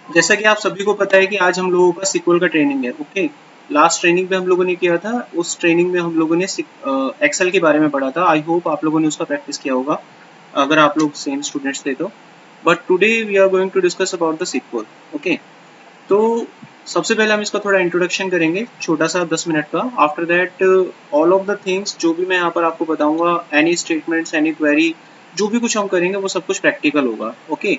जैसा कि आप सभी को पता है कि आज हम लोगों का सिक्वल का ट्रेनिंग है। ओके, लास्ट ट्रेनिंग में हम लोगों ने किया था, उस ट्रेनिंग में हम लोगों ने एक्सेल के बारे में पढ़ा था। आई होप आप लोगों ने उसका प्रैक्टिस किया होगा, अगर आप लोग सेम स्टूडेंट्स थे तो। But today we are going to discuss about the SQL. Okay, तो सबसे पहले हम इसका थोड़ा इंट्रोडक्शन करेंगे, छोटा सा 10 मिनट का। After that all of the things जो भी मैं यहाँ पर आपको बताऊंगा, एनी स्टेटमेंट्स, एनी क्वेरी, जो भी कुछ हम करेंगे वो सब कुछ प्रैक्टिकल होगा। ओके,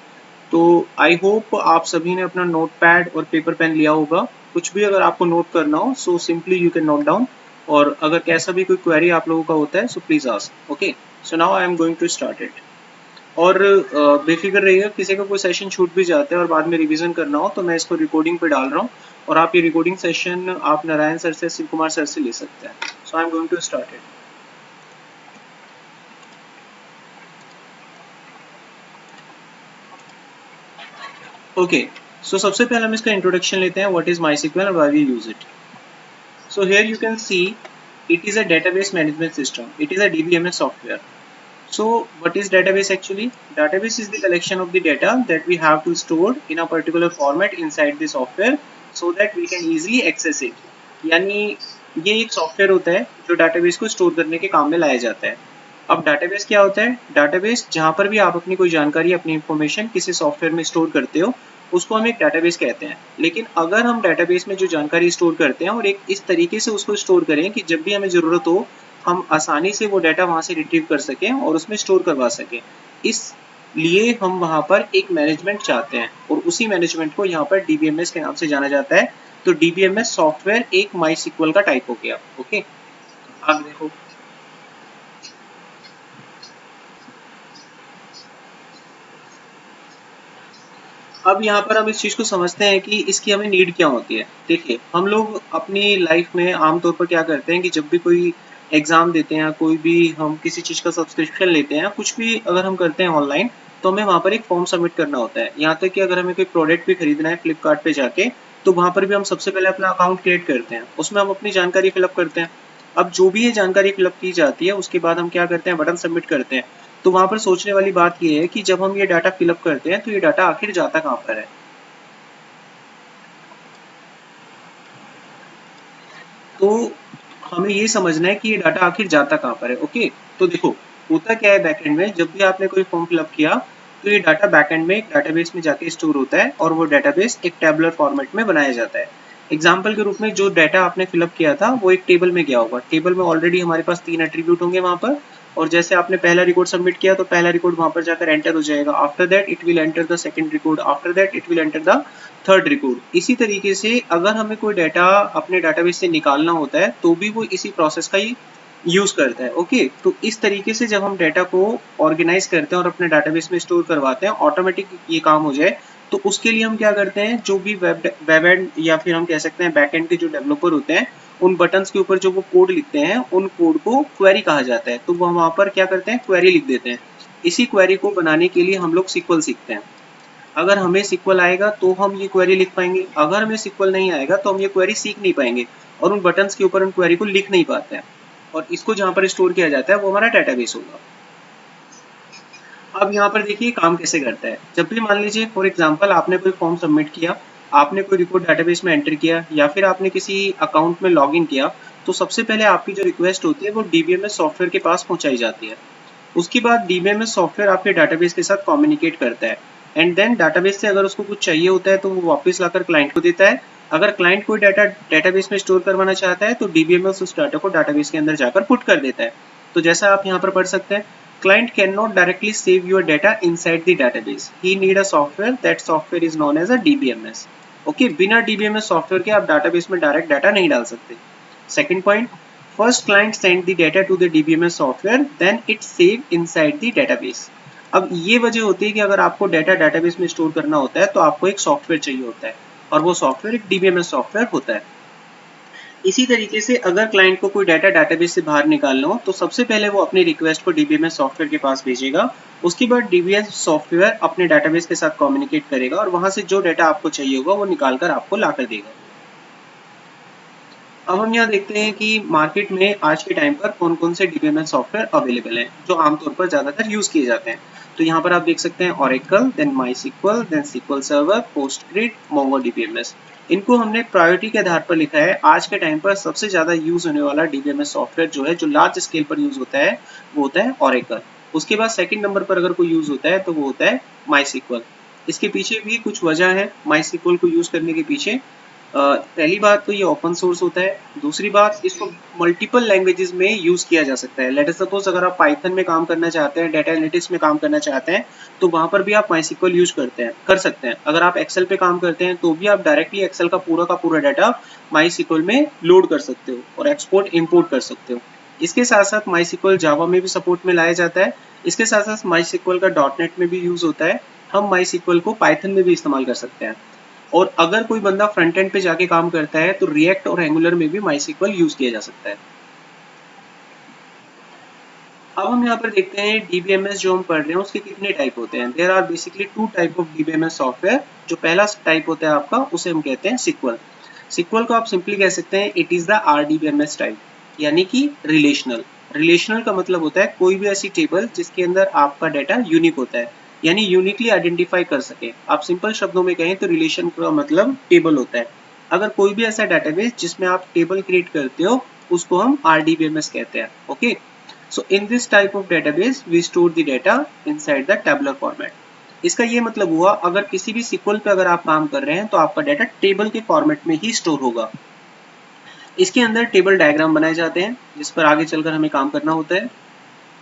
तो आई होप आप सभी ने अपना नोट पैड और पेपर पेन लिया होगा। कुछ भी अगर आपको नोट करना हो so simply you can note down, और अगर कैसा भी कोई क्वेरी आप लोगों का होता है so please ask. Okay, so now I am going to start it. और बेफिक्र रहिएगा, किसी का कोई सेशन छूट भी जाता है और बाद में रिवीजन करना हो तो मैं इसको रिकॉर्डिंग पे डाल रहा हूँ, और आप ये रिकॉर्डिंग सेशन आप नारायण सर से, शिव कुमार सर से ले सकते हैं। So I am going to start it. Okay, so सबसे पहले हम इसका इंट्रोडक्शन लेते हैं, व्हाट इज माईसीक्वल और why we use it. So here you can see it is a database management system. It is a DBMS software. So what is database actually? Database is the collection of the data that we have to store in a particular format inside the software so that we can easily access it. यानी ये एक software होता है जो database को store करने के काम में लाया जाता है। अब डाटाबेस क्या होता है? डाटाबेस जहाँ पर भी आप अपनी कोई जानकारी, अपनी इंफॉर्मेशन किसी सॉफ्टवेयर में स्टोर करते हो उसको हम एक डाटाबेस कहते हैं। लेकिन अगर हम डाटाबेस में जो जानकारी स्टोर करते हैं और एक इस तरीके से उसको स्टोर करें कि जब भी हमें ज़रूरत हो हम आसानी से वो डाटा वहाँ से रिट्रीव कर सकें और उसमें स्टोर करवा सकें, इसलिए हम वहाँ पर एक मैनेजमेंट चाहते हैं, और उसी मैनेजमेंट को यहाँ पर डीबीएमएस के नाम से जाना जाता है। तो डीबीएमएस सॉफ्टवेयर एक माईसीक्वल का टाइप हो गया। ओके, आप देखो, अब यहाँ पर हम इस चीज़ को समझते हैं कि इसकी हमें नीड क्या होती है। देखिए, हम लोग अपनी लाइफ में आमतौर पर क्या करते हैं कि जब भी कोई एग्ज़ाम देते हैं, कोई भी हम किसी चीज़ का सब्सक्रिप्शन लेते हैं, कुछ भी अगर हम करते हैं ऑनलाइन, तो हमें वहाँ पर एक फॉर्म सबमिट करना होता है। यहाँ तक कि अगर हमें कोई प्रोडक्ट भी खरीदना है फ्लिपकार्ट पे जाके, तो वहाँ पर भी हम सबसे पहले अपना अकाउंट क्रिएट करते हैं, उसमें हम अपनी जानकारी फिलअप करते हैं। अब जो भी ये जानकारी फिलअप की जाती है उसके बाद हम क्या करते हैं, बटन सबमिट करते हैं। तो वहाँ पर सोचने वाली बात ये है कि जब हम ये डाटा फिलअप करते हैं तो ये डाटा आखिर जाता कहाँ पर है। तो हमें ये समझना है कि ये डाटा आखिर जाता कहाँ पर है। ओके, तो देखो, होता क्या है बैकएंड में, जब भी आपने कोई फॉर्म फिलअप किया तो ये डाटा बैकएंड में एक डाटाबेस में जाके स्टोर होता है, और वो डाटाबेस एक टेबुलर फॉर्मेट में बनाया जाता है। एग्जाम्पल के रूप में जो डाटा आपने फिलअप किया था वो एक टेबल में गया होगा। टेबल में ऑलरेडी हमारे पास 3 एट्रीब्यूट होंगे वहाँ पर, और जैसे आपने पहला रिकॉर्ड सबमिट किया तो पहला रिकॉर्ड वहाँ पर जाकर एंटर हो जाएगा। After that it will enter the second record, after that it will enter the third record. इसी तरीके से अगर हमें कोई डाटा अपने डाटाबेस से निकालना होता है तो भी वो इसी प्रोसेस का ही यूज करता है। ओके, तो इस तरीके से जब हम डाटा को ऑर्गेनाइज करते हैं और अपने डाटाबेस में स्टोर करवाते हैं, ऑटोमेटिक ये काम हो जाए, तो उसके लिए हम क्या करते हैं, जो भी वेब एंड या फिर हम कह सकते हैं बैक एंड के जो डेवलपर होते हैं, उन बटन्स के ऊपर जो वो कोड लिखते हैं उन कोड को क्वेरी कहा जाता है। तो वो वहाँ पर क्या करते हैं, क्वेरी लिख देते हैं। इसी क्वेरी को बनाने के लिए हम लोग सिक्वल सीखते हैं। अगर हमें सिक्वल आएगा तो हम ये क्वेरी लिख पाएंगे, अगर हमें सिक्वल नहीं आएगा तो हम ये क्वेरी सीख नहीं पाएंगे और उन बटन्स के ऊपर उन क्वेरी को लिख नहीं पाते हैं। और इसको जहाँ पर स्टोर किया जाता है वो हमारा डेटाबेस होगा। अब यहाँ पर देखिए काम कैसे करता है। जब भी मान लीजिए फॉर एग्जांपल आपने कोई फॉर्म सबमिट किया, आपने कोई रिकॉर्ड डेटाबेस में एंटर किया, या फिर आपने किसी अकाउंट में लॉग इन किया, तो सबसे पहले आपकी जो रिक्वेस्ट होती है वो डीबीएमएस सॉफ्टवेयर के पास पहुंचाई जाती है। उसके बाद डीबीएमएस सॉफ्टवेयर आपके डाटाबेस के साथ कम्युनिकेट करता है, एंड देन डाटाबेस से अगर उसको कुछ चाहिए होता है तो वो वापस लाकर क्लाइंट को देता है। अगर क्लाइंट कोई डाटा डेटाबेस में स्टोर करवाना चाहता है तो डीबीएमएस उस डाटा को डाटाबेस के अंदर जाकर पुट कर देता है। तो जैसा आप यहाँ पर पढ़ सकते हैं, client cannot directly save your data inside the database. He need a software. That software is known as a DBMS. Okay, बिना DBMS सॉफ्टवेयर के आप डाटाबेस में डायरेक्ट डाटा नहीं डाल सकते। Second point, first client send the data to the DBMS software, then it save inside the database. अब ये वजह होती है कि अगर आपको डाटा डेटाबेस में स्टोर करना होता है तो आपको एक सॉफ्टवेयर चाहिए होता है, और वो सॉफ्टवेयर एक DBMS सॉफ्टवेयर होता है। इसी तरीके से अगर क्लाइंट को कोई डाटा डाटाबेस से बाहर निकालना हो तो सबसे पहले वो अपनी रिक्वेस्ट को डीबीएमएस सॉफ्टवेयर के पास भेजेगा। उसके बाद डीबीएमएस सॉफ्टवेयर अपने डाटाबेस के साथ कम्युनिकेट करेगा और वहां से जो डाटा आपको चाहिए होगा वो निकाल कर आपको ला कर देगा। अब हम यहाँ देखते हैं कि मार्केट में आज के टाइम पर कौन कौन से डीबीएमएस सॉफ्टवेयर अवेलेबल हैं जो आमतौर पर ज़्यादातर यूज़ किए जाते हैं। तो यहाँ पर आप देख सकते हैं Oracle, then MySQL, then SQL server, Postgres, MongoDBMS। इनको हमने प्रायोरिटी के आधार पर लिखा है। आज के टाइम पर सबसे ज़्यादा यूज़ होने वाला डीबीएमएस सॉफ्टवेयर जो है, जो लार्ज स्केल पर यूज़ होता है, वो होता है Oracle। उसके बाद सेकंड नंबर पर अगर कोई यूज़ होता है तो वो होता है MySQL। इसके पीछे भी कुछ वजह है MySQL को यूज़ करने के पीछे। पहली बात तो ये ओपन सोर्स होता है। दूसरी बात, इसको मल्टीपल लैंग्वेजेस में यूज किया जा सकता है। लेट सपोज अगर आप पाइथन में काम करना चाहते हैं, डेटा एनालिटिक्स में काम करना चाहते हैं, तो वहां पर भी आप MySQL यूज कर सकते हैं। अगर आप एक्सेल पे काम करते हैं तो भी आप डायरेक्टली एक्सेल का पूरा डाटा MySQL में लोड कर सकते हो और एक्सपोर्ट इम्पोर्ट कर सकते हो। इसके साथ साथ MySQL जावा में भी सपोर्ट में लाया जाता है। इसके साथ साथ MySQL का .NET में भी यूज होता है। हम MySQL को पाइथन में भी इस्तेमाल कर सकते हैं। और अगर कोई बंदा फ्रंट एंड पे जाके काम करता है तो रिएक्ट और एंगुलर में भी MySQL यूज किया जा सकता है। अब हम यहाँ पर देखते हैं डीबीएमएस जो हम पढ़ रहे हैं उसके कितने टाइप होते हैं। There are basically 2 type of DBMS software. जो पहला टाइप होता है आपका, उसे हम कहते हैं सिक्वल। सिक्वल को आप सिंपली कह सकते हैं it is the RDBMS type, यानी कि रिलेशनल। रिलेशनल का मतलब होता है कोई भी ऐसी टेबल जिसके अंदर आपका डाटा यूनिक होता है, यानी यूनिकली आइडेंटिफाई कर सके। आप सिंपल शब्दों में कहें तो रिलेशन का मतलब टेबल होता है। अगर कोई भी ऐसा डाटाबेस जिसमें आप टेबल क्रिएट करते हो, उसको हम RDBMS कहते हैं। Okay, so in this type of database we store the data inside the tabular format। इसका ये मतलब हुआ, अगर किसी भी सिक्वल पे अगर आप काम कर रहे हैं तो आपका डाटा टेबल के फॉर्मेट में ही स्टोर होगा। इसके अंदर टेबल डायग्राम बनाए जाते हैं जिस पर आगे चलकर हमें काम करना होता है।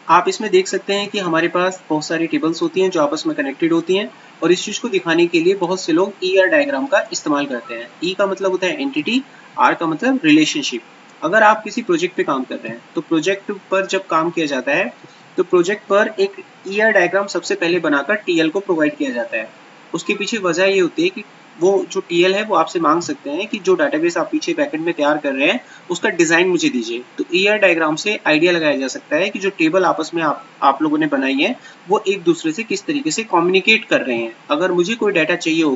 आप इसमें देख सकते हैं कि हमारे पास बहुत सारी टेबल्स होती हैं जो आपस में कनेक्टेड होती हैं, और इस चीज को दिखाने के लिए बहुत से लोग ER डायग्राम का इस्तेमाल करते हैं। E का मतलब होता है एंटिटी, R का मतलब रिलेशनशिप। अगर आप किसी प्रोजेक्ट पे काम कर रहे हैं तो प्रोजेक्ट पर जब काम किया जाता है तो प्रोजेक्ट पर एक ER डायग्राम सबसे पहले बनाकर TL को प्रोवाइड किया जाता है। उसके पीछे वजह ये होती है कि वो जो TL है वो आपसे मांग सकते हैं कि जो डाटाबेस आप पीछे बैकएंड में तैयार कर रहे हैं उसका डिजाइन मुझे दीजिए। तो ER डायग्राम से आइडिया लगाया जा सकता है कि जो टेबल आपस में आप लोगों ने बनाई है वो एक दूसरे से किस तरीके से कम्युनिकेट कर रहे हैं। अगर मुझे कोई डाटा चाहिए हो